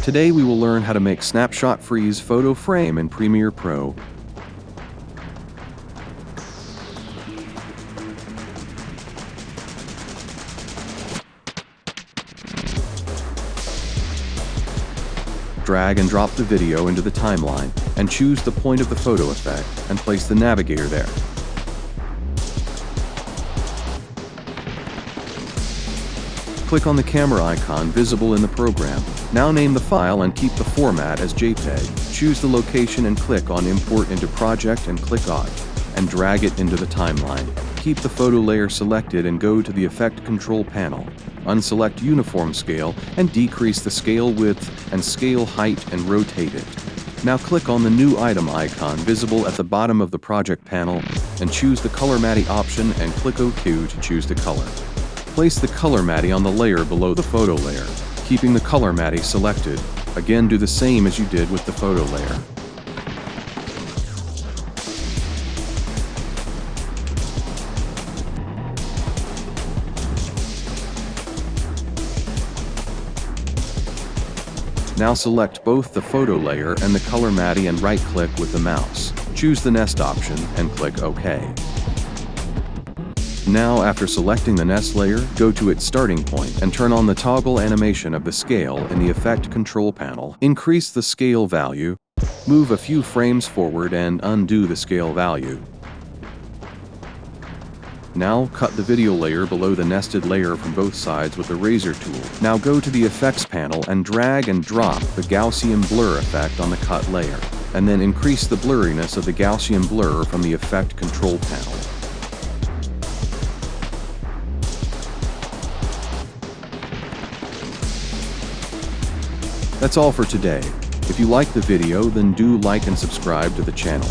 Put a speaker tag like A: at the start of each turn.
A: Today we will learn how to make Snapshot Freeze photo frame in Premiere Pro. Drag and drop the video into the timeline and choose the point of the photo effect and place the navigator there. Click on the camera icon visible in the program. Now name the file and keep the format as JPEG. Choose the location and click on Import into Project and click on and drag it into the timeline. Keep the photo layer selected and go to the Effect Control panel. Unselect Uniform Scale and decrease the scale width and scale height and rotate it. Now click on the new item icon visible at the bottom of the project panel and choose the Color Matty option and click OK to choose the color. Place the Color Matty on the layer below the photo layer, keeping the Color Matty selected. Again, do the same as you did with the photo layer. Now select both the photo layer and the Color Matty and right-click with the mouse. Choose the Nest option and click OK. Now, after selecting the nest layer, go to its starting point and turn on the toggle animation of the scale in the Effect Control panel. Increase the scale value, move a few frames forward and undo the scale value. Now, cut the video layer below the nested layer from both sides with the razor tool. Now go to the Effects panel and drag and drop the Gaussian blur effect on the cut layer, and then increase the blurriness of the Gaussian blur from the Effect Control panel. That's all for today. If you liked the video, then do like and subscribe to the channel.